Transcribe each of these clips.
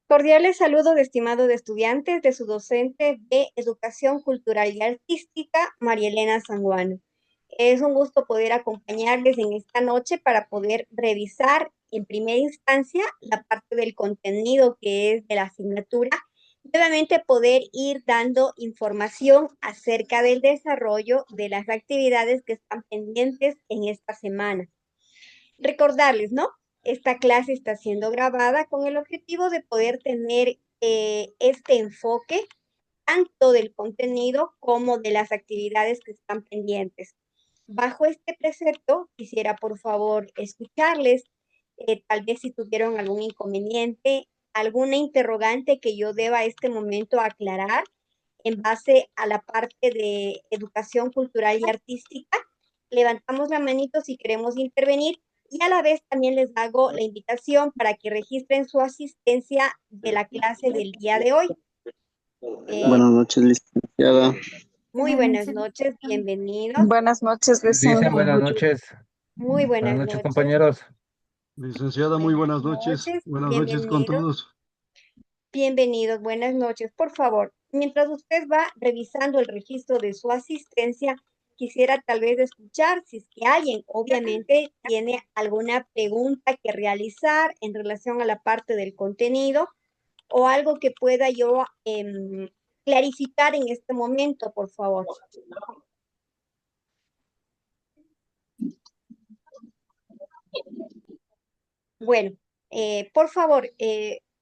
Cordiales saludos, estimados estudiantes, de su docente de Educación Cultural y Artística, María Elena Sanguano. Es un gusto poder acompañarles en esta noche para poder revisar en primera instancia la parte del contenido que es de la asignatura y obviamente poder ir dando información acerca del desarrollo de las actividades que están pendientes en esta semana. Recordarles, ¿no? Esta clase está siendo grabada con el objetivo de poder tener este enfoque tanto del contenido como de las actividades que están pendientes. Bajo este precepto, quisiera por favor escucharles, tal vez si tuvieron algún inconveniente, alguna interrogante que yo deba a este momento aclarar en base a la parte de educación cultural y artística. Levantamos la manito si queremos intervenir y a la vez también les hago la invitación para que registren su asistencia de la clase del día de hoy. Eh, Buenas noches, licenciada. Muy buenas noches, bienvenidos. Buenas noches, Dicen Vicente. buenas noches. Muy Buenas buenas noches, noches. compañeros. Licenciada, muy Buenas buenas noches. noches, Buenas noches con bienvenidos. todos. Bienvenidos, buenas noches. Por favor, mientras usted va revisando el registro de su asistencia, quisiera tal vez escuchar si es que alguien obviamente tiene alguna pregunta que realizar en relación a la parte del contenido o algo que pueda yo clarificar en este momento, por favor. Bueno, por favor,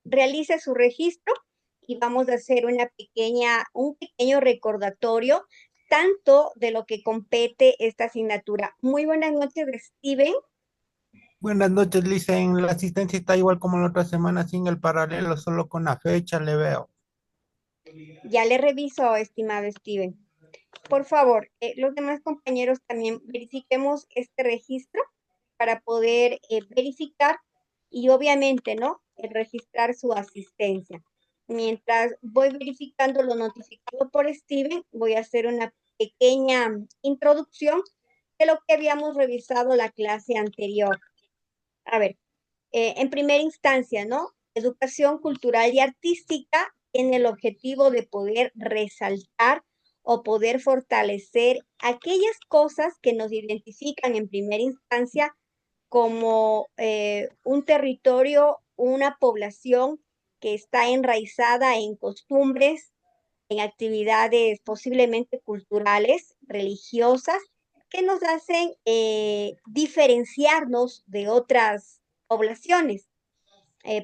realice su registro y vamos a hacer un pequeño recordatorio tanto de lo que compete esta asignatura. Muy buenas noches, Steven. Buenas noches, Licen. La asistencia está igual como la otra semana, sin el paralelo, solo con la fecha le veo. Ya le reviso, estimado Steven. Por favor, los demás compañeros también verifiquemos este registro para poder verificar y obviamente, ¿no? Registrar su asistencia. Mientras voy verificando lo notificado por Steven, voy a hacer una pequeña introducción de lo que habíamos revisado la clase anterior. A ver, en primera instancia, ¿no? Educación cultural y artística tiene el objetivo de poder resaltar o poder fortalecer aquellas cosas que nos identifican en primera instancia como un territorio, una población que está enraizada en costumbres, en actividades posiblemente culturales, religiosas, que nos hacen diferenciarnos de otras poblaciones.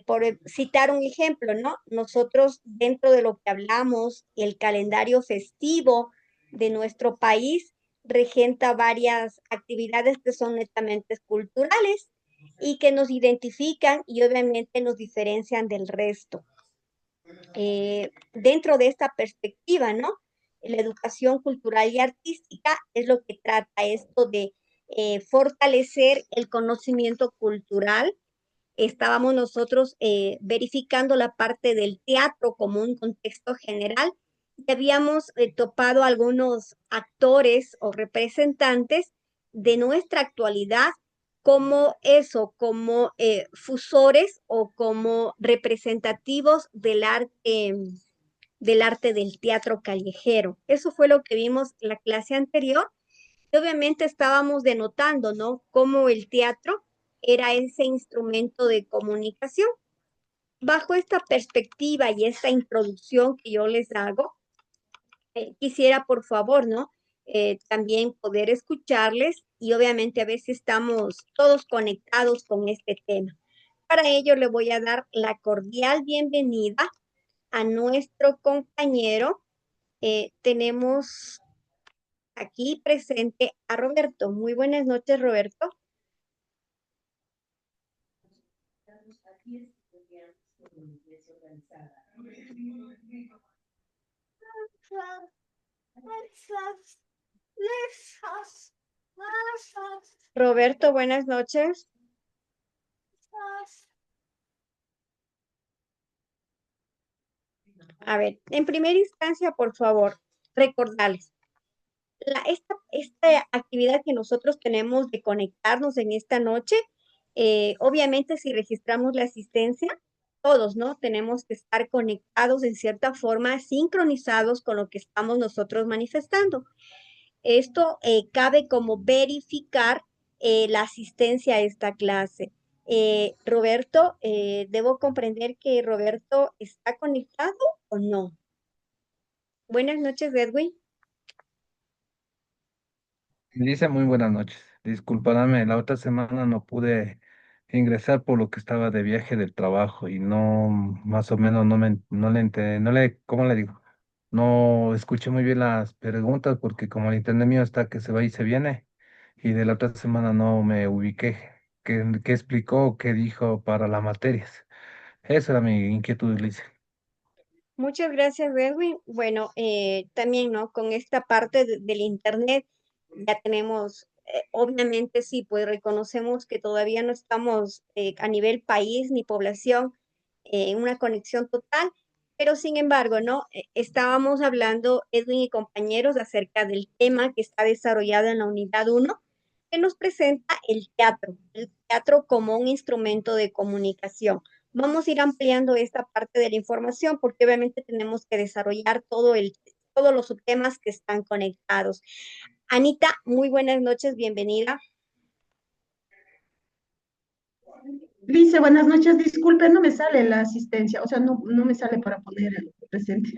Por citar un ejemplo, ¿no? Nosotros dentro de lo que hablamos, el calendario festivo de nuestro país regenta varias actividades que son netamente culturales y que nos identifican y obviamente nos diferencian del resto. Dentro de esta perspectiva, ¿no? La educación cultural y artística es lo que trata esto de fortalecer el conocimiento cultural. Estábamos nosotros verificando la parte del teatro como un contexto general y habíamos topado algunos actores o representantes de nuestra actualidad como eso, como fusores o como representativos del arte del teatro callejero. Eso fue lo que vimos en la clase anterior y obviamente estábamos denotando, ¿no? Cómo el teatro era ese instrumento de comunicación. Bajo esta perspectiva y esta introducción que yo les hago, quisiera por favor, ¿no? También poder escucharles y obviamente a ver si estamos todos conectados con este tema. Para ello le voy a dar la cordial bienvenida a nuestro compañero. Tenemos aquí presente a Roberto. Muy buenas noches, Roberto. Roberto, buenas noches. A ver, en primera instancia, por favor, recordarles, esta actividad que nosotros tenemos de conectarnos en esta noche, obviamente si registramos la asistencia, todos, ¿no? Tenemos que estar conectados en cierta forma, sincronizados con lo que estamos nosotros manifestando. Esto cabe como verificar la asistencia a esta clase. Roberto, ¿debo comprender que Roberto está conectado o no? Buenas noches, Edwin. Dice muy buenas noches. Disculpadme, la otra semana no pude ingresar por lo que estaba de viaje del trabajo y no, más o menos no le, ¿cómo le digo? No escuché muy bien las preguntas porque como el internet mío está que se va y se viene y de la otra semana no me ubiqué. ¿Qué explicó, qué dijo para las materias? Esa era mi inquietud, Lice. Muchas gracias, Edwin. Bueno, también, ¿no? Con esta parte del Internet ya tenemos, obviamente sí, pues reconocemos que todavía no estamos a nivel país ni población en una conexión total, pero sin embargo, ¿no? Estábamos hablando, Edwin y compañeros, acerca del tema que está desarrollado en la unidad uno, que nos presenta el teatro como un instrumento de comunicación. Vamos a ir ampliando esta parte de la información porque obviamente tenemos que desarrollar todos los subtemas que están conectados. Anita, muy buenas noches, bienvenida. Lice, buenas noches. Disculpe, no me sale la asistencia, o sea, no me sale para poner presente.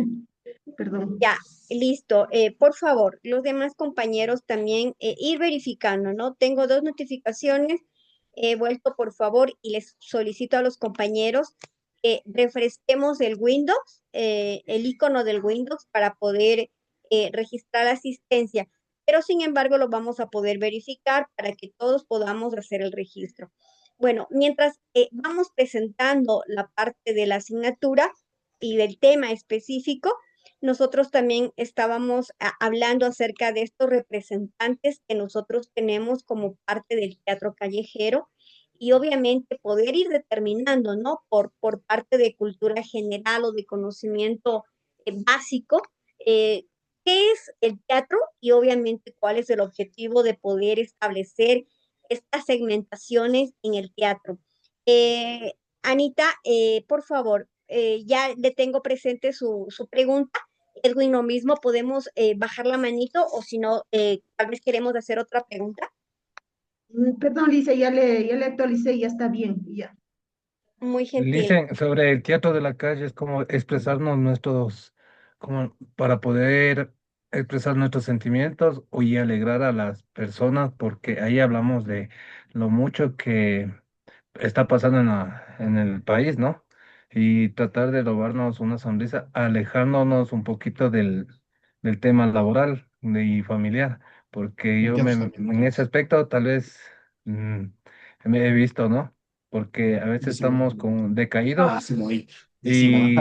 Perdón. Ya, listo. Por favor, los demás compañeros también ir verificando, ¿no? Tengo dos notificaciones. He vuelto, por favor, y les solicito a los compañeros que refresquemos el Windows, el icono del Windows para poder registrar asistencia. Pero sin embargo, lo vamos a poder verificar para que todos podamos hacer el registro. Bueno, mientras vamos presentando la parte de la asignatura y del tema específico, nosotros también estábamos hablando acerca de estos representantes que nosotros tenemos como parte del teatro callejero y obviamente poder ir determinando, ¿no? Por parte de cultura general o de conocimiento básico, eh, qué es el teatro y obviamente cuál es el objetivo de poder establecer estas segmentaciones en el teatro. Anita, por favor, ya le tengo presente su pregunta. Edwin, lo mismo, podemos bajar la manito o si no, tal vez queremos hacer otra pregunta. Perdón, Lice, ya le actualicé, ya está bien, ya. Muy gentil. Dicen sobre el teatro de la calle es como expresarnos nuestros, como para poder expresar nuestros sentimientos y alegrar a las personas, porque ahí hablamos de lo mucho que está pasando en el país, ¿no? Y tratar de robarnos una sonrisa, alejándonos un poquito del tema laboral y familiar, porque en ese aspecto tal vez mm, me he visto, ¿no? Porque a veces estamos con decaídos y,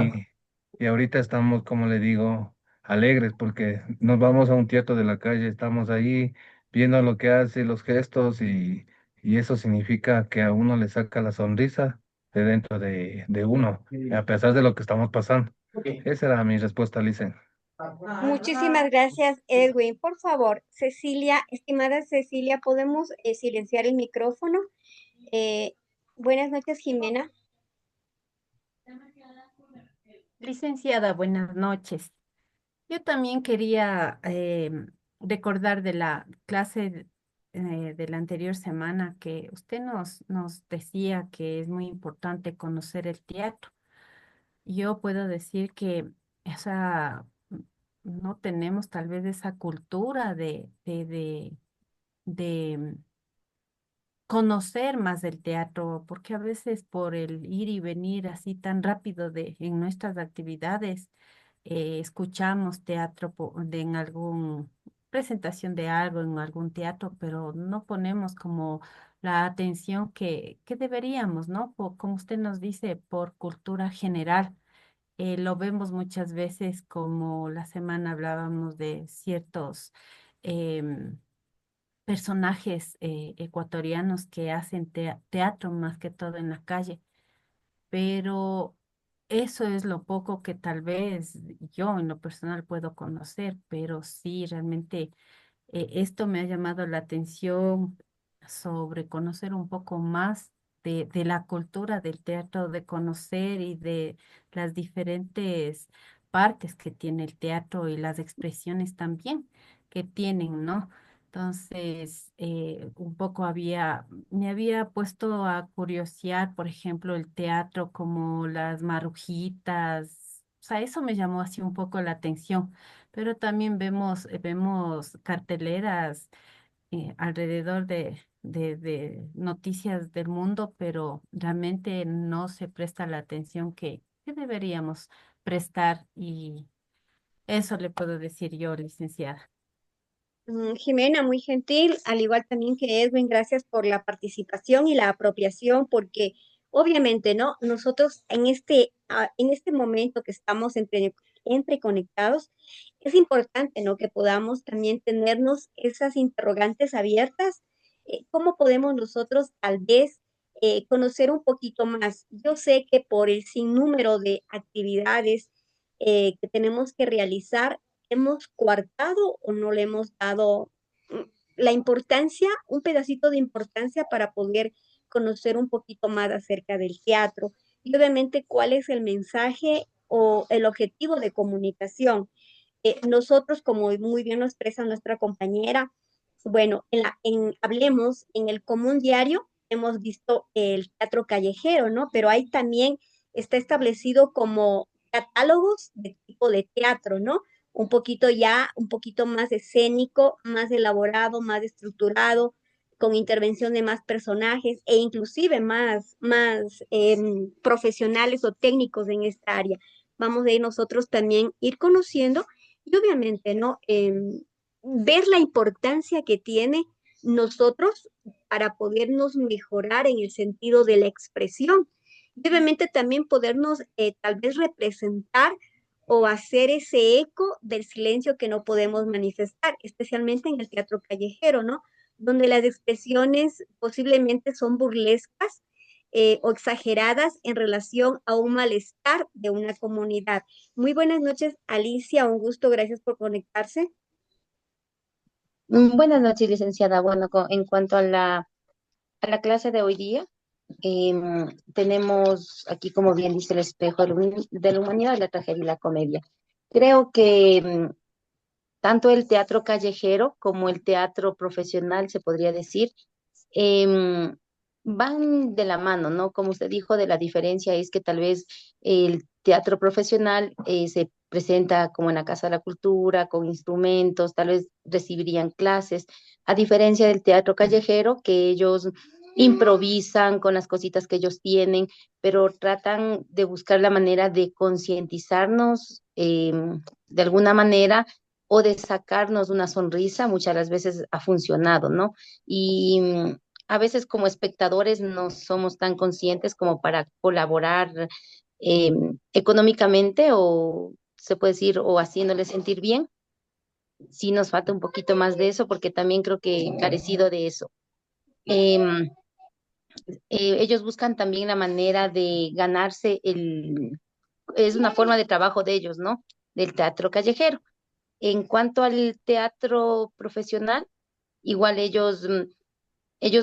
y ahorita estamos, como le digo, alegres porque nos vamos a un teatro de la calle, estamos ahí viendo lo que hace, los gestos y eso significa que a uno le saca la sonrisa de dentro de uno, a pesar de lo que estamos pasando. Esa era mi respuesta, Licen. Muchísimas gracias, Edwin. Por favor, Cecilia, estimada Cecilia, ¿podemos silenciar el micrófono? Eh, Buenas noches, Jimena. Licenciada, buenas noches. Yo también quería recordar de la clase de la anterior semana que usted nos decía que es muy importante conocer el teatro. Yo puedo decir que esa, no tenemos tal vez esa cultura de conocer más del teatro, porque a veces por el ir y venir así tan rápido en nuestras actividades, escuchamos teatro en algún presentación de algo, en algún teatro, pero no ponemos como la atención que deberíamos, ¿no? Como usted nos dice, por cultura general. Lo vemos muchas veces como la semana hablábamos de ciertos em, personajes ecuatorianos que hacen teatro más que todo en la calle, pero eso es lo poco que tal vez yo en lo personal puedo conocer, pero sí, realmente esto me ha llamado la atención sobre conocer un poco más de la cultura del teatro, de conocer y de las diferentes partes que tiene el teatro y las expresiones también que tienen, ¿no? Entonces, un poco me había puesto a curiosear, por ejemplo, el teatro como las marujitas, o sea, eso me llamó así un poco la atención, pero también vemos carteleras alrededor de noticias del mundo, pero realmente no se presta la atención que deberíamos prestar y eso le puedo decir yo, licenciada. Jimena, muy gentil, al igual también que Edwin, gracias por la participación y la apropiación, porque obviamente, ¿no? Nosotros en este momento que estamos entre conectados, es importante, ¿no? Que podamos también tenernos esas interrogantes abiertas. ¿Cómo podemos nosotros tal vez conocer un poquito más? Yo sé que por el sinnúmero de actividades que tenemos que realizar, hemos coartado o no le hemos dado la importancia, un pedacito de importancia para poder conocer un poquito más acerca del teatro y obviamente cuál es el mensaje o el objetivo de comunicación. Nosotros, como muy bien lo expresa nuestra compañera, bueno, Hablemos, en el común diario hemos visto el teatro callejero, ¿no? Pero ahí también está establecido como catálogos de tipo de teatro, ¿no? Un poquito más escénico, más elaborado, más estructurado, con intervención de más personajes e inclusive más profesionales o técnicos en esta área. Vamos a ir nosotros también ir conociendo y obviamente, ¿no? Ver la importancia que tiene nosotros para podernos mejorar en el sentido de la expresión. Y obviamente también podernos tal vez representar o hacer ese eco del silencio que no podemos manifestar, especialmente en el teatro callejero, ¿no? Donde las expresiones posiblemente son burlescas o exageradas en relación a un malestar de una comunidad. Muy buenas noches, Alicia, un gusto, gracias por conectarse. Buenas noches, licenciada. Bueno, en cuanto a a la clase de hoy día, tenemos aquí, como bien dice, el espejo de la humanidad, la tragedia y la comedia. Creo que tanto el teatro callejero como el teatro profesional, se podría decir, em, van de la mano, ¿no? Como usted dijo, de la diferencia es que tal vez el teatro profesional se presenta como en la Casa de la Cultura, con instrumentos, tal vez recibirían clases, a diferencia del teatro callejero, que ellos improvisan con las cositas que ellos tienen, pero tratan de buscar la manera de concientizarnos de alguna manera o de sacarnos una sonrisa. Muchas de las veces ha funcionado, ¿no? Y a veces como espectadores no somos tan conscientes como para colaborar eh, económicamente, o se puede decir, o haciéndole sentir bien. Sí nos falta un poquito más de eso, porque también creo que he carecido de eso. Em, Ellos buscan también la manera de ganarse es una forma de trabajo de ellos, ¿no? Del teatro callejero. En cuanto al teatro profesional, igual ellos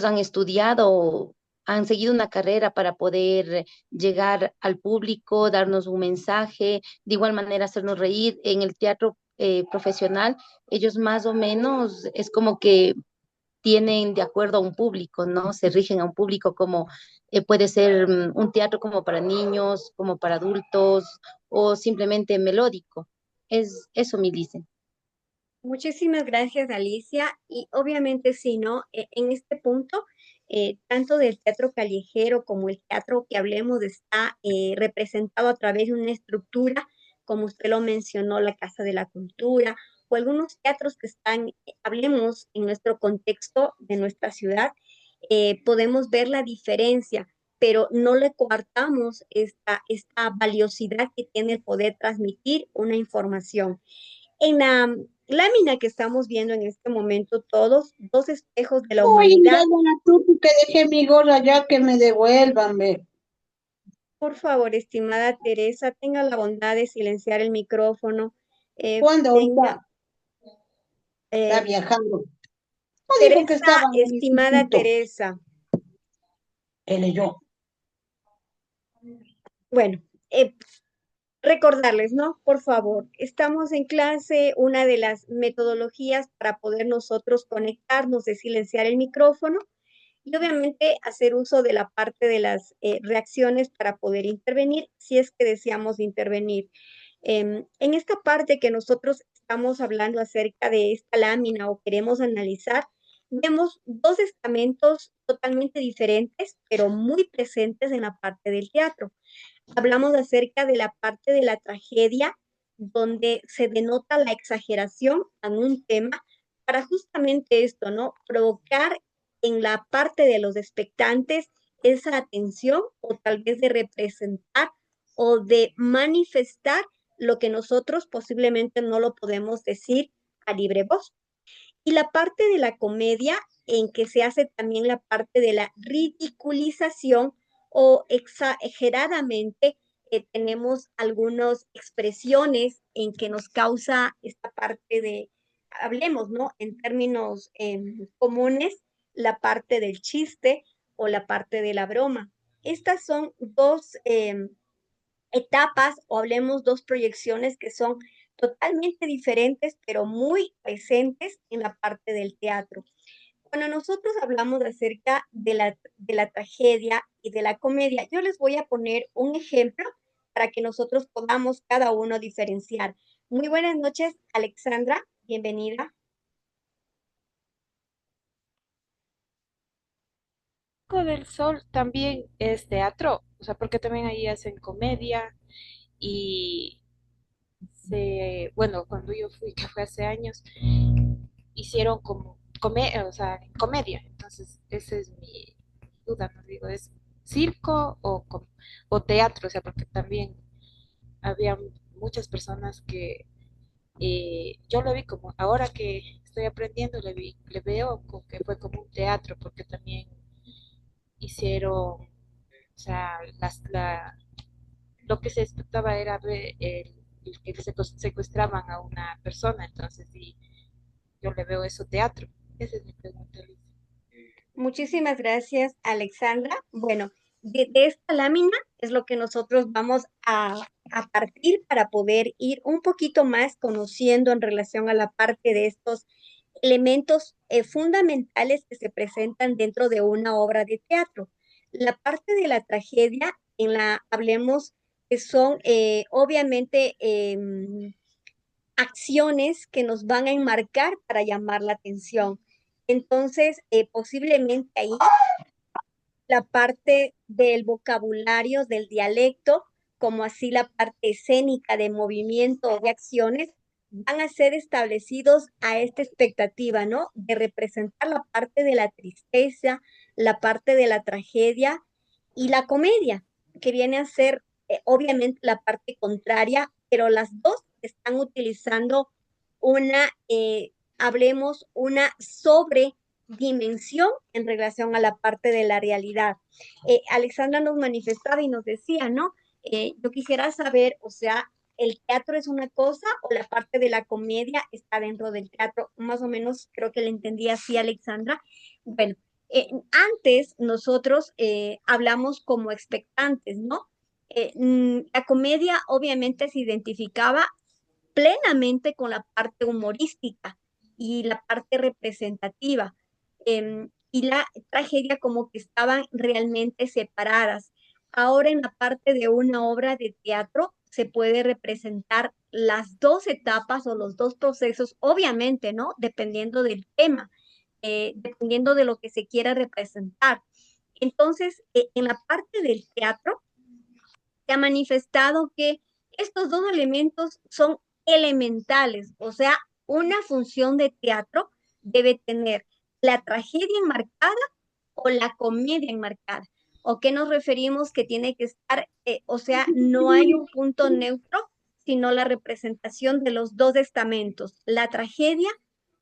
han estudiado, han seguido una carrera para poder llegar al público, darnos un mensaje, de igual manera hacernos reír. En el teatro profesional, ellos más o menos es como que tienen de acuerdo a un público, ¿no? Se rigen a un público como puede ser un teatro como para niños, como para adultos o simplemente melódico. Es eso, me dicen. Muchísimas gracias, Alicia. Y obviamente, sí, ¿no? En este punto, tanto del teatro callejero como el teatro que hablemos está representado a través de una estructura, como usted lo mencionó, la Casa de la Cultura, o algunos teatros que están, hablemos en nuestro contexto de nuestra ciudad, podemos ver la diferencia, pero no le coartamos esta valiosidad que tiene el poder transmitir una información. En la lámina que estamos viendo en este momento, todos, dos espejos de la Uy, humanidad. dona Tuti, que dejé mi gorra ya, que me devuelvan, ve. Por favor, estimada Teresa, tenga la bondad de silenciar el micrófono. ¿Cuándo Tenga, ahorita está eh, viajando? No dijo que Teresa, estaba en el estimada instituto. Teresa, leyó. Bueno, recordarles, ¿no? Por favor, estamos en clase, una de las metodologías para poder nosotros conectarnos es silenciar el micrófono y obviamente hacer uso de la parte de las reacciones para poder intervenir si es que deseamos intervenir. En esta parte que nosotros estamos hablando acerca de esta lámina o queremos analizar, vemos dos estamentos totalmente diferentes, pero muy presentes en la parte del teatro. Hablamos acerca de la parte de la tragedia, donde se denota la exageración en un tema para justamente esto, ¿no? Provocar en la parte de los expectantes esa atención o tal vez de representar o de manifestar lo que nosotros posiblemente no lo podemos decir a libre voz. Y la parte de la comedia en que se hace también la parte de la ridiculización o exageradamente tenemos algunas expresiones en que nos causa esta parte de, hablemos, ¿no? En términos comunes, la parte del chiste o la parte de la broma. Estas son dos etapas o hablemos dos proyecciones que son totalmente diferentes, pero muy presentes en la parte del teatro. Cuando nosotros hablamos acerca de la tragedia y de la comedia, yo les voy a poner un ejemplo para que nosotros podamos cada uno diferenciar. Muy buenas noches, Alexandra, bienvenida. Circo del Sol también es teatro, o sea, porque también ahí hacen comedia y bueno, cuando yo fui, que fue hace años, hicieron como o sea, comedia. Entonces, esa es mi duda, no digo, ¿es circo o teatro? O sea, porque también había muchas personas que yo lo vi como, ahora que estoy aprendiendo, le veo como que fue como un teatro, porque también hicieron, o sea, lo que se expectaba era ver el que secuestraban a una persona, entonces sí, yo le veo eso teatro. Esa es mi pregunta, Luis. Muchísimas gracias, Alexandra. Bueno, de esta lámina es lo que nosotros vamos a partir para poder ir un poquito más conociendo en relación a la parte de estos elementos fundamentales que se presentan dentro de una obra de teatro. La parte de la tragedia, en la hablemos, que son obviamente acciones que nos van a enmarcar para llamar la atención. Entonces, posiblemente ahí la parte del vocabulario, del dialecto, como así la parte escénica de movimiento o de acciones, van a ser establecidos a esta expectativa, ¿no? De representar la parte de la tristeza, la parte de la tragedia y la comedia, que viene a ser obviamente la parte contraria, pero las dos están utilizando una, hablemos, una sobredimensión en relación a la parte de la realidad. Alexandra nos manifestaba y nos decía, ¿no? Yo quisiera saber, o sea, ¿el teatro es una cosa o la parte de la comedia está dentro del teatro? Más o menos creo que le entendí así, Alexandra. Bueno, antes nosotros hablamos como expectantes, ¿no? La comedia obviamente se identificaba plenamente con la parte humorística y la parte representativa. Y la tragedia como que estaban realmente separadas. Ahora en la parte de una obra de teatro se puede representar las dos etapas o los dos procesos, obviamente, ¿no? Dependiendo del tema, dependiendo de lo que se quiera representar. Entonces, en la parte del teatro, se ha manifestado que estos dos elementos son elementales, o sea, una función de teatro debe tener la tragedia enmarcada o la comedia enmarcada. ¿O qué nos referimos que tiene que estar, o sea, no hay un punto neutro, sino la representación de los dos estamentos, la tragedia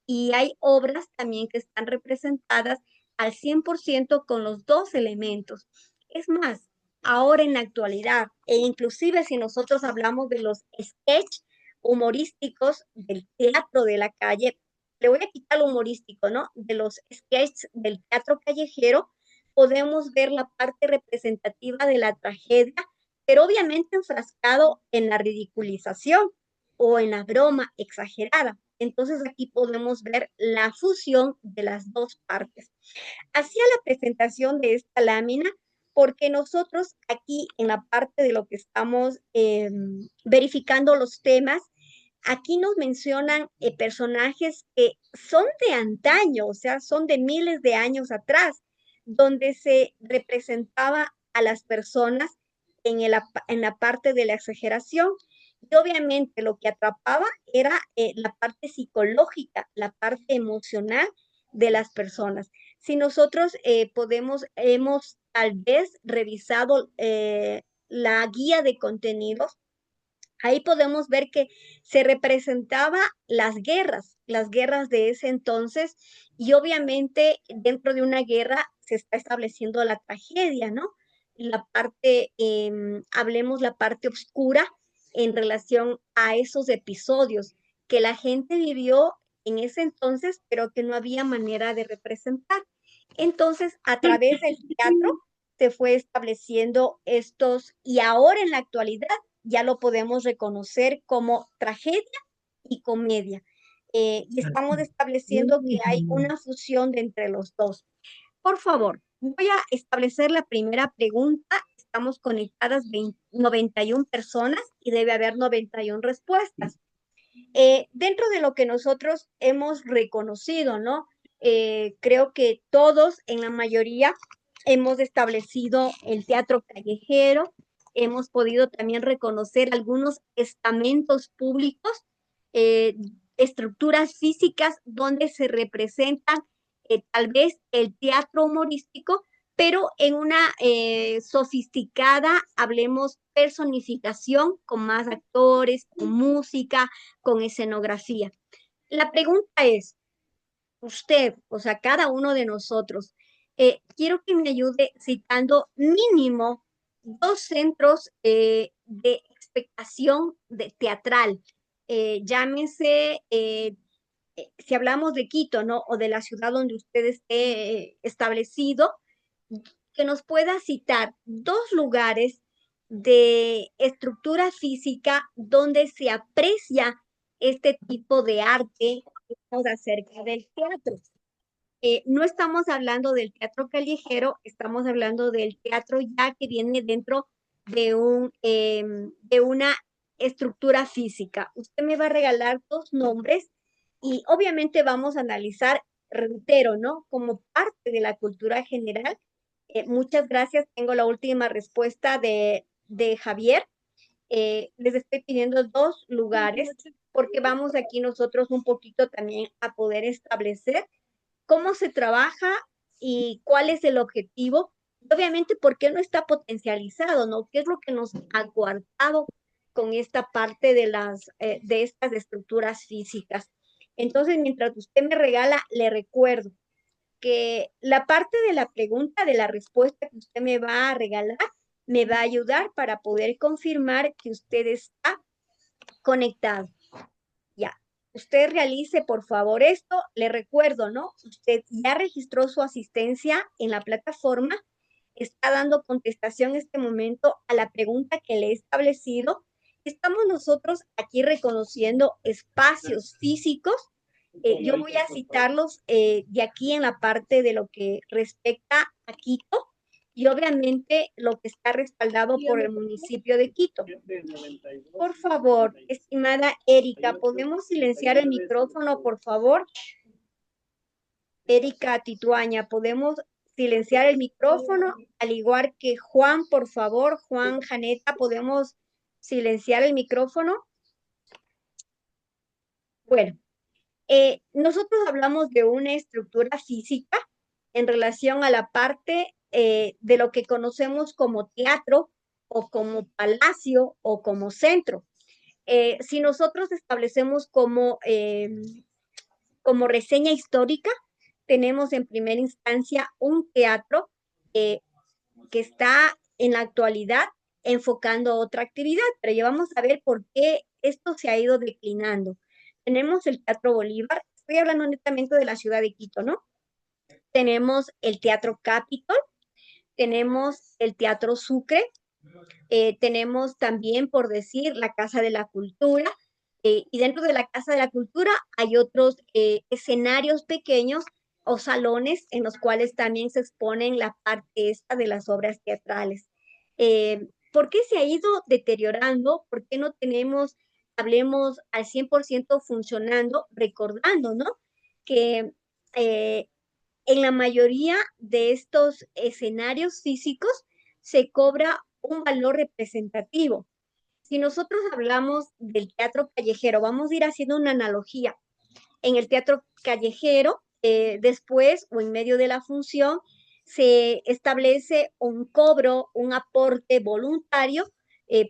y hay obras también que están representadas al 100% con los dos elementos. Es más, ahora en la actualidad, e inclusive si nosotros hablamos de los sketch humorísticos del teatro de la calle, le voy a quitar lo humorístico, ¿no? De los sketches del teatro callejero, podemos ver la parte representativa de la tragedia, pero obviamente enfrascado en la ridiculización o en la broma exagerada. Entonces aquí podemos ver la fusión de las dos partes. Hacía la presentación de esta lámina porque nosotros aquí en la parte de lo que estamos verificando los temas, aquí nos mencionan personajes que son de antaño, o sea, son de miles de años atrás, donde se representaba a las personas en la parte de la exageración. Y obviamente lo que atrapaba era la parte psicológica, la parte emocional de las personas. Si nosotros hemos tal vez revisado la guía de contenidos, ahí podemos ver que se representaba las guerras de ese entonces, y obviamente dentro de una guerra se está estableciendo la tragedia, ¿no? La parte, hablemos la parte oscura en relación a esos episodios que la gente vivió en ese entonces, pero que no había manera de representar. Entonces, a través del teatro se fue estableciendo estos, y ahora en la actualidad ya lo podemos reconocer como tragedia y comedia. Y estamos estableciendo que hay una fusión de entre los dos. Por favor, voy a establecer la primera pregunta. Estamos conectadas 91 personas y debe haber 91 respuestas. Dentro de lo que nosotros hemos reconocido, ¿no? Creo que todos, en la mayoría, hemos establecido el teatro callejero, hemos podido también reconocer algunos estamentos públicos, eh, estructuras físicas donde se representan tal vez el teatro humorístico, pero en una sofisticada, hablemos, personificación con más actores, con música, con escenografía. La pregunta es, usted, o sea, cada uno de nosotros, quiero que me ayude citando mínimo dos centros de expectación teatral. Llámese, si hablamos de Quito, ¿no? O de la ciudad donde usted esté establecido, que nos pueda citar dos lugares de estructura física donde se aprecia este tipo de arte acerca del teatro. No estamos hablando del teatro callejero, estamos hablando del teatro ya que viene dentro de una estructura física. Usted me va a regalar dos nombres y obviamente vamos a analizar, reitero, ¿no? Como parte de la cultura general. Muchas gracias. Tengo la última respuesta de Javier. Les estoy pidiendo dos lugares porque vamos aquí nosotros un poquito también a poder establecer cómo se trabaja y cuál es el objetivo. Obviamente, ¿por qué no está potencializado, no? ¿Qué es lo que nos ha coartado con esta parte de estas estructuras físicas? Entonces, mientras usted me regala, le recuerdo que la parte de la pregunta, de la respuesta que usted me va a regalar, me va a ayudar para poder confirmar que usted está conectado. Ya, usted realice por favor esto. Le recuerdo, ¿no? Usted ya registró su asistencia en la plataforma, está dando contestación en este momento a la pregunta que le he establecido. Estamos nosotros aquí reconociendo espacios físicos. Yo voy a citarlos de aquí en la parte de lo que respecta a Quito y obviamente lo que está respaldado por el municipio de Quito. Por favor, estimada Erika, ¿podemos silenciar el micrófono, por favor? Erika Tituaña, ¿podemos silenciar el micrófono? Al igual que Juan, por favor, Juan Janeta, ¿podemos silenciar el micrófono? Bueno, nosotros hablamos de una estructura física en relación a la parte de lo que conocemos como teatro o como palacio o como centro. Si nosotros establecemos como reseña histórica, tenemos en primera instancia un teatro que está en la actualidad enfocando otra actividad, pero ya vamos a ver por qué esto se ha ido declinando. Tenemos el Teatro Bolívar, estoy hablando netamente de la ciudad de Quito, ¿no? Tenemos el Teatro Capitol, tenemos el Teatro Sucre, tenemos también, por decir, la Casa de la Cultura, y dentro de la Casa de la Cultura hay otros escenarios pequeños o salones en los cuales también se exponen la parte esta de las obras teatrales. ¿Por qué se ha ido deteriorando? ¿Por qué no tenemos, hablemos al 100% funcionando, recordando, ¿no? Que eh, en la mayoría de estos escenarios físicos se cobra un valor representativo. Si nosotros hablamos del teatro callejero, vamos a ir haciendo una analogía. En el teatro callejero, después o en medio de la función, se establece un cobro, un aporte voluntario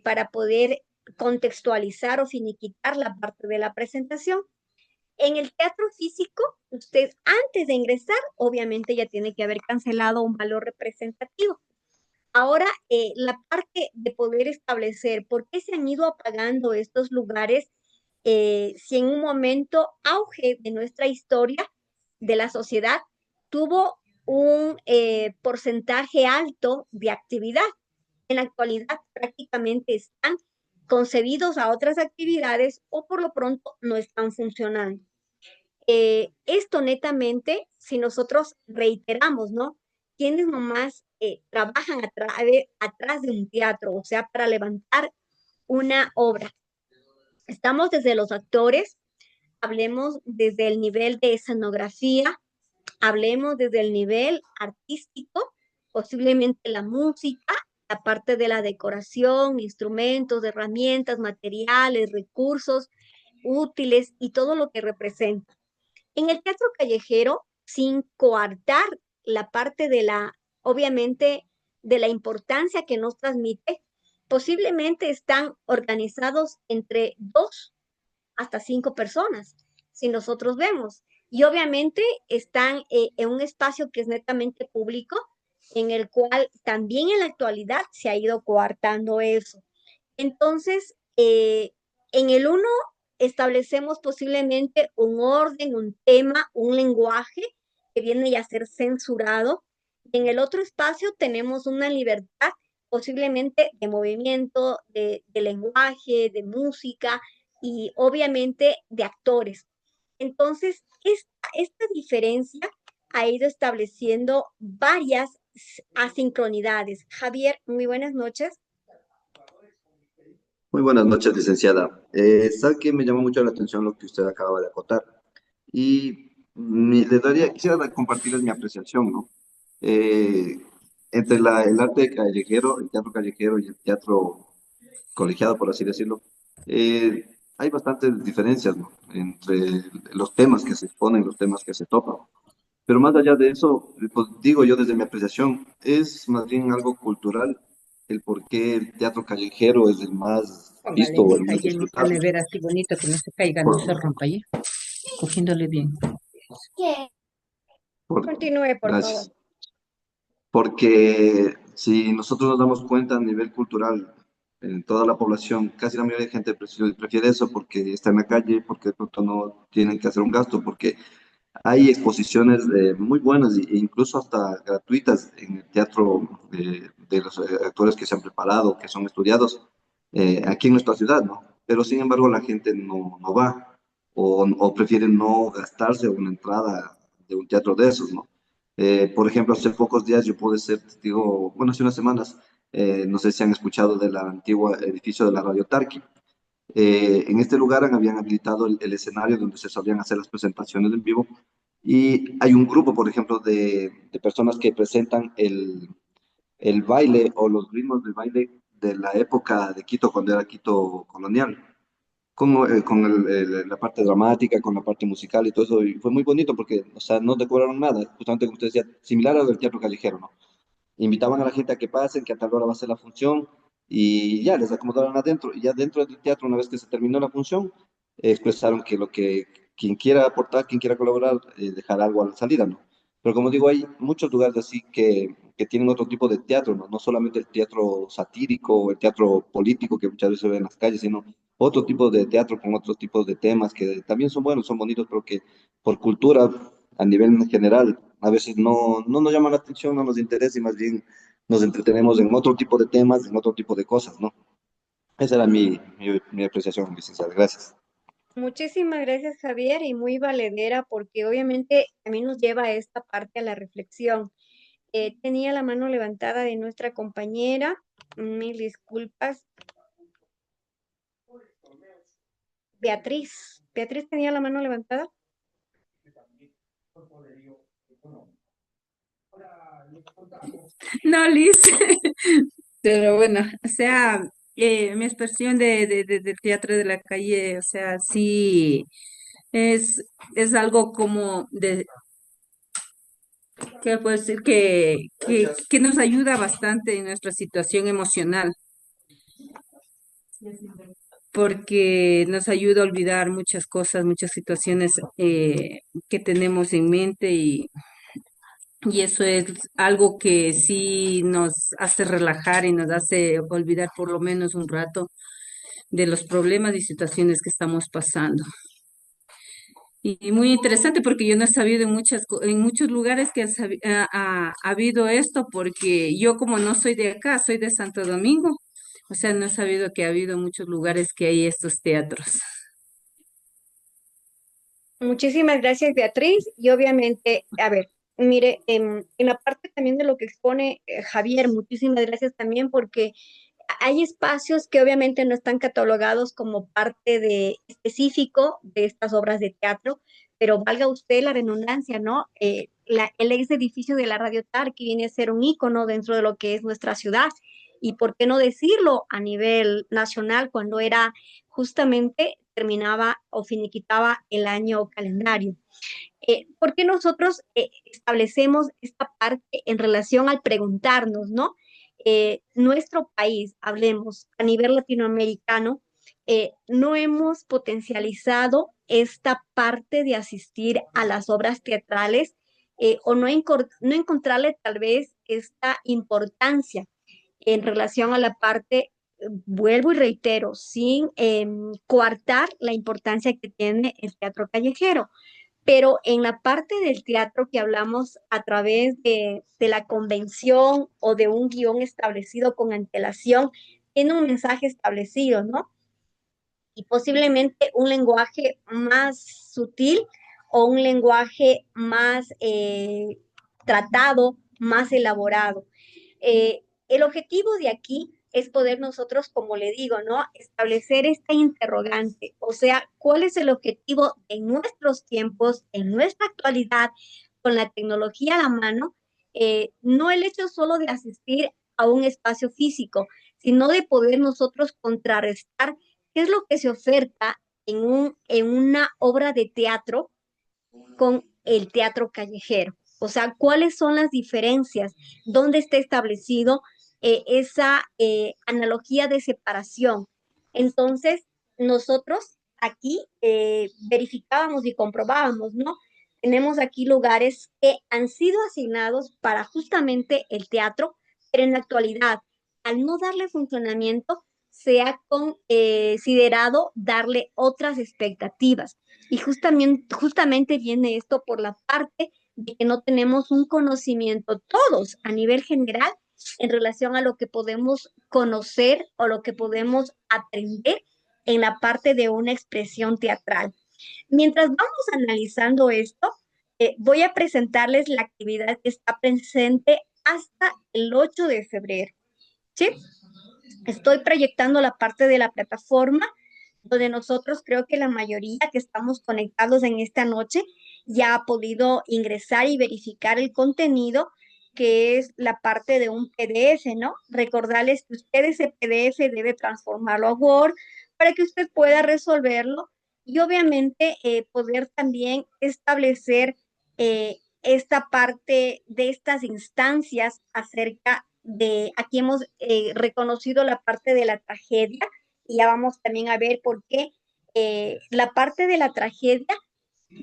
para poder contextualizar o finiquitar la parte de la presentación. En el teatro físico, usted antes de ingresar, obviamente ya tiene que haber cancelado un valor representativo. Ahora, la parte de poder establecer por qué se han ido apagando estos lugares, si en un momento auge de nuestra historia, de la sociedad, tuvo un porcentaje alto de actividad. En la actualidad prácticamente están concebidos a otras actividades o por lo pronto no están funcionando. Esto netamente, si nosotros reiteramos, ¿no? Quienes nomás trabajan atrás de un teatro, o sea, para levantar una obra. Estamos desde los actores, hablemos desde el nivel de escenografía, hablemos desde el nivel artístico, posiblemente la música, la parte de la decoración, instrumentos, herramientas, materiales, recursos útiles y todo lo que representa. En el teatro callejero, sin coartar la parte de la, obviamente, de la importancia que nos transmite, posiblemente están organizados entre 2 hasta 5 personas, si nosotros vemos. Y obviamente están en un espacio que es netamente público, en el cual también en la actualidad se ha ido coartando eso. Entonces, en el uno establecemos posiblemente un orden, un tema, un lenguaje que viene ya a ser censurado. En el otro espacio tenemos una libertad posiblemente de movimiento, de lenguaje, de música y obviamente de actores. Entonces, esta diferencia ha ido estableciendo varias asincronidades. Javier, muy buenas noches. Muy buenas noches, licenciada. ¿Sabe qué? Me llamó mucho la atención lo que usted acaba de acotar. Y quisiera compartirles mi apreciación, ¿no? Eh, entre el arte callejero, el teatro callejero y el teatro colegiado, por así decirlo, hay bastantes diferencias, ¿no? Entre los temas que se exponen, los temas que se tocan. Pero más allá de eso, pues digo yo desde mi apreciación, es más bien algo cultural el por qué el teatro callejero es el más Póngale visto o el lija más y en esta disfrutado. nevera así bonito que no se caiga, no se Por, rompa ya. Cogiéndole bien. Continúe, por favor. gracias. Porque si nosotros nos damos cuenta a nivel cultural, en toda la población, casi la mayoría de gente prefiere eso porque está en la calle, porque de pronto no tienen que hacer un gasto, porque hay exposiciones muy buenas e incluso hasta gratuitas en el teatro de los actores que se han preparado, que son estudiados aquí en nuestra ciudad, ¿no? Pero sin embargo la gente no va o prefiere no gastarse una entrada de un teatro de esos, ¿no? Por ejemplo, hace pocos días yo pude ser testigo, bueno, hace unas semanas, no sé si han escuchado del antiguo edificio de la Radio Tarqui. En este lugar habían habilitado el escenario donde se solían hacer las presentaciones en vivo y hay un grupo, por ejemplo, de personas que presentan el baile o los ritmos del baile de la época de Quito, cuando era Quito colonial, con la parte dramática, con la parte musical y todo eso. Y fue muy bonito porque, o sea, no te cobraron nada, justamente como usted decía, similar a lo del teatro callejero, ¿no? Invitaban a la gente a que pasen, que a tal hora va a ser la función, y ya les acomodaron adentro. Y ya dentro del teatro, una vez que se terminó la función, expresaron que quien quiera aportar, quien quiera colaborar, dejar algo a la salida, ¿no? Pero como digo, hay muchos lugares así que tienen otro tipo de teatro, ¿no? No solamente el teatro satírico o el teatro político que muchas veces se ve en las calles, sino otro tipo de teatro con otros tipos de temas que también son buenos, son bonitos, pero que por cultura a nivel general, a veces no nos llama la atención, no nos interesa y más bien nos entretenemos en otro tipo de temas, en otro tipo de cosas, ¿no? Esa era mi apreciación, licenciada. Gracias. Muchísimas gracias, Javier, y muy valedera, porque obviamente también nos lleva a esta parte a la reflexión. Tenía la mano levantada de nuestra compañera, mil disculpas, Beatriz. Beatriz tenía la mano levantada. No, Liz, pero bueno, o sea, mi expresión del teatro de la calle, o sea, sí, es algo como de, que puedo decir que nos ayuda bastante en nuestra situación emocional, porque nos ayuda a olvidar muchas cosas, muchas situaciones que tenemos en mente y eso es algo que sí nos hace relajar y nos hace olvidar por lo menos un rato de los problemas y situaciones que estamos pasando. Y muy interesante porque yo no he sabido en muchos lugares que ha habido esto, porque yo como no soy de acá, soy de Santo Domingo, o sea, no he sabido que ha habido muchos lugares que hay estos teatros. Muchísimas gracias, Beatriz. Y obviamente, a ver, mire, en la parte también de lo que expone Javier, muchísimas gracias también porque hay espacios que obviamente no están catalogados como parte de específico de estas obras de teatro, pero valga usted la redundancia, ¿no? El ex edificio de la Radio TAR, que viene a ser un ícono dentro de lo que es nuestra ciudad, y por qué no decirlo a nivel nacional cuando era justamente terminaba o finiquitaba el año calendario. ¿Por qué nosotros establecemos esta parte en relación al preguntarnos, ¿no? Nuestro país, hablemos a nivel latinoamericano, no hemos potencializado esta parte de asistir a las obras teatrales o no encontrarle tal vez esta importancia en relación a la parte, vuelvo y reitero, sin coartar la importancia que tiene el teatro callejero. Pero en la parte del teatro que hablamos a través de la convención o de un guión establecido con antelación, tiene un mensaje establecido, ¿no? Y posiblemente un lenguaje más sutil o un lenguaje más tratado, más elaborado. El objetivo de aquí es poder nosotros, como le digo, ¿no? Establecer esta interrogante, o sea, ¿cuál es el objetivo en nuestros tiempos, en nuestra actualidad, con la tecnología a la mano? No el hecho solo de asistir a un espacio físico, sino de poder nosotros contrarrestar qué es lo que se oferta en una obra de teatro con el teatro callejero. O sea, ¿cuáles son las diferencias? ¿Dónde está establecido esa analogía de separación? Entonces, nosotros aquí verificábamos y comprobábamos, ¿no? Tenemos aquí lugares que han sido asignados para justamente el teatro, pero en la actualidad, al no darle funcionamiento, se ha considerado darle otras expectativas. Y justamente viene esto por la parte de que no tenemos un conocimiento todos a nivel general en relación a lo que podemos conocer o lo que podemos aprender en la parte de una expresión teatral. Mientras vamos analizando esto, voy a presentarles la actividad que está presente hasta el 8 de febrero. ¿Sí? Estoy proyectando la parte de la plataforma donde nosotros creo que la mayoría que estamos conectados en esta noche ya ha podido ingresar y verificar el contenido, que es la parte de un PDF, ¿no? Recordarles que usted ese PDF debe transformarlo a Word para que usted pueda resolverlo y obviamente poder también establecer esta parte de estas instancias acerca de, aquí hemos reconocido la parte de la tragedia, y ya vamos también a ver por qué la parte de la tragedia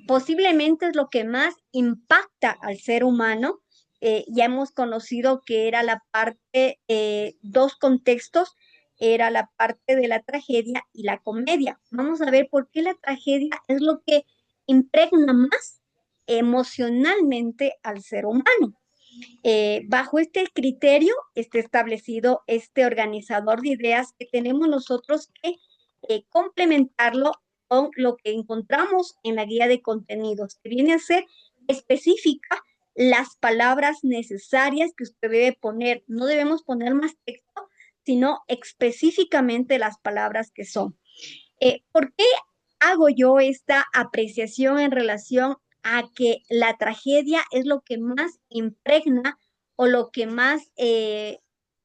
posiblemente es lo que más impacta al ser humano. Ya hemos conocido que era la parte, dos contextos, era la parte de la tragedia y la comedia. Vamos a ver por qué la tragedia es lo que impregna más emocionalmente al ser humano. Bajo este criterio está establecido este organizador de ideas que tenemos nosotros que complementarlo con lo que encontramos en la guía de contenidos, que viene a ser específica las palabras necesarias que usted debe poner. No debemos poner más texto, sino específicamente las palabras que son. ¿Por qué hago yo esta apreciación en relación a que la tragedia es lo que más impregna o lo que más,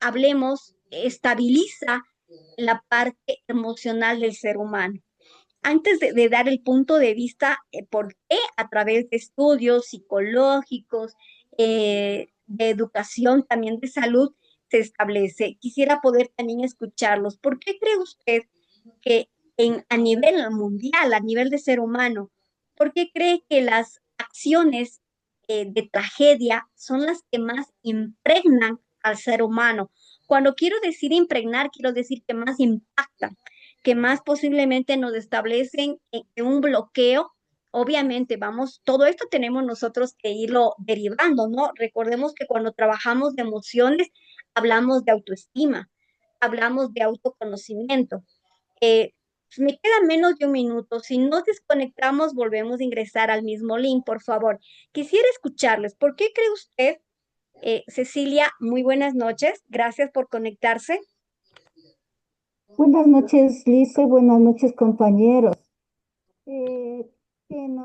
hablemos, estabiliza la parte emocional del ser humano? Antes de dar el punto de vista, por qué a través de estudios psicológicos, de educación, también de salud, se establece, quisiera poder también escucharlos. ¿Por qué cree usted que a nivel mundial, a nivel de ser humano, por qué cree que las acciones de tragedia son las que más impregnan al ser humano? Cuando quiero decir impregnar, quiero decir que más impactan, que más posiblemente nos establecen en un bloqueo. Obviamente, vamos, todo esto tenemos nosotros que irlo derivando, ¿no? Recordemos que cuando trabajamos de emociones, hablamos de autoestima, hablamos de autoconocimiento. Eh, Me queda menos de un minuto. Si nos desconectamos, volvemos a ingresar al mismo link, por favor. Quisiera escucharles. ¿Por qué cree usted, Cecilia? Muy buenas noches. Gracias por conectarse. Buenas noches, Lice, buenas noches, compañeros. Eh,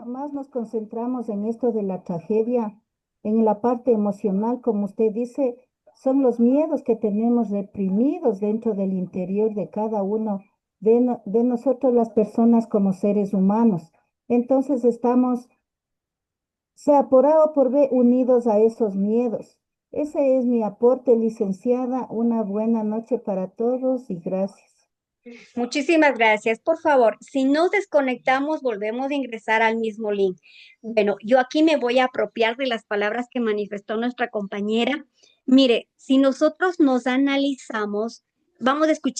más nos concentramos en esto de la tragedia, en la parte emocional, como usted dice, son los miedos que tenemos reprimidos dentro del interior de cada uno de nosotros, las personas como seres humanos. Entonces estamos, sea por A o por B, unidos a esos miedos. Ese es mi aporte, licenciada. Una buena noche para todos y gracias. Muchísimas gracias. Por favor, si nos desconectamos, volvemos a ingresar al mismo link. Bueno, yo aquí me voy a apropiar de las palabras que manifestó nuestra compañera. Mire, si nosotros nos analizamos, vamos a escuchar